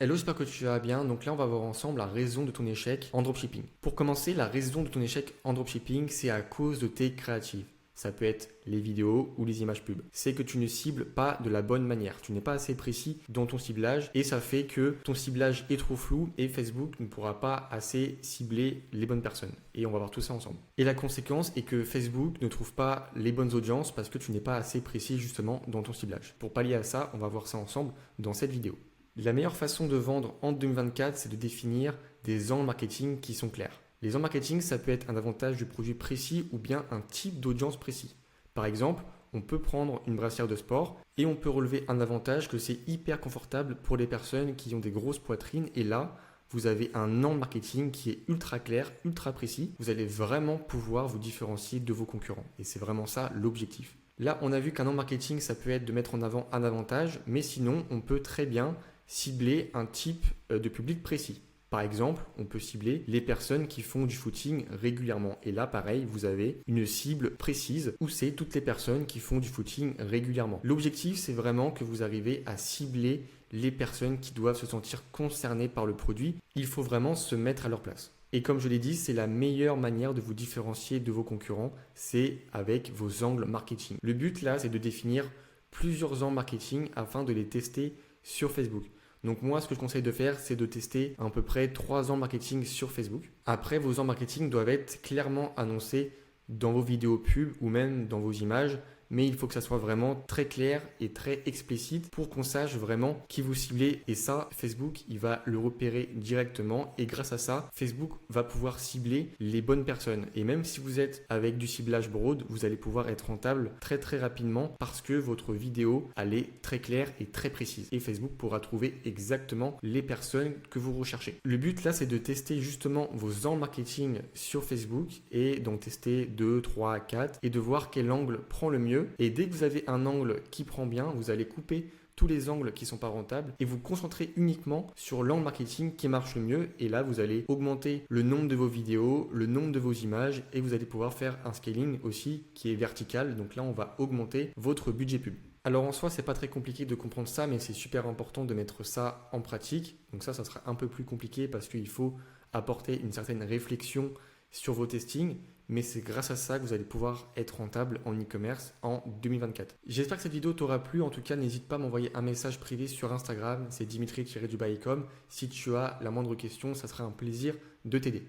Hello, j'espère que tu vas bien. Donc là, on va voir ensemble la raison de ton échec en dropshipping. Pour commencer, la raison de ton échec en dropshipping, c'est à cause de tes créatives. Ça peut être les vidéos ou les images pub. C'est que tu ne cibles pas de la bonne manière. Tu n'es pas assez précis dans ton ciblage et ça fait que ton ciblage est trop flou et Facebook ne pourra pas assez cibler les bonnes personnes. Et on va voir tout ça ensemble. Et la conséquence est que Facebook ne trouve pas les bonnes audiences parce que tu n'es pas assez précis justement dans ton ciblage. Pour pallier à ça, on va voir ça ensemble dans cette vidéo. La meilleure façon de vendre en 2024, c'est de définir des angles marketing qui sont clairs. Les angles marketing, ça peut être un avantage du produit précis ou bien un type d'audience précis. Par exemple, on peut prendre une brassière de sport et on peut relever un avantage que c'est hyper confortable pour les personnes qui ont des grosses poitrines. Et là, vous avez un angle marketing qui est ultra clair, ultra précis. Vous allez vraiment pouvoir vous différencier de vos concurrents. Et c'est vraiment ça l'objectif. Là, on a vu qu'un angle marketing, ça peut être de mettre en avant un avantage, mais sinon, on peut très bien cibler un type de public précis. Par exemple, on peut cibler les personnes qui font du footing régulièrement. Et là, pareil, vous avez une cible précise où c'est toutes les personnes qui font du footing régulièrement. L'objectif, c'est vraiment que vous arrivez à cibler les personnes qui doivent se sentir concernées par le produit. Il faut vraiment se mettre à leur place. Et comme je l'ai dit, c'est la meilleure manière de vous différencier de vos concurrents, c'est avec vos angles marketing. Le but là, c'est de définir plusieurs angles marketing afin de les tester sur Facebook. Donc moi, ce que je conseille de faire, c'est de tester à peu près 3 ans marketing sur Facebook. Après, vos ans marketing doivent être clairement annoncés dans vos vidéos pub ou même dans vos images, mais il faut que ça soit vraiment très clair et très explicite pour qu'on sache vraiment qui vous ciblez. Et ça, Facebook, il va le repérer directement et grâce à ça, Facebook va pouvoir cibler les bonnes personnes. Et même si vous êtes avec du ciblage broad, vous allez pouvoir être rentable très très rapidement parce que votre vidéo, elle est très claire et très précise. Et Facebook pourra trouver exactement les personnes que vous recherchez. Le but là, c'est de tester justement vos angles marketing sur Facebook et d'en tester 2, 3, 4 et de voir quel angle prend le mieux. Et dès que vous avez un angle qui prend bien, vous allez couper tous les angles qui ne sont pas rentables et vous concentrer uniquement sur l'angle marketing qui marche le mieux. Et là, vous allez augmenter le nombre de vos vidéos, le nombre de vos images et vous allez pouvoir faire un scaling aussi qui est vertical. Donc là, on va augmenter votre budget pub. Alors en soi, c'est pas très compliqué de comprendre ça, mais c'est super important de mettre ça en pratique. Donc ça sera un peu plus compliqué parce qu'il faut apporter une certaine réflexion sur vos testings, mais c'est grâce à ça que vous allez pouvoir être rentable en e-commerce en 2024. J'espère que cette vidéo t'aura plu. En tout cas, n'hésite pas à m'envoyer un message privé sur Instagram, c'est Dimitri-du-Baïcom. Si tu as la moindre question, ça sera un plaisir de t'aider.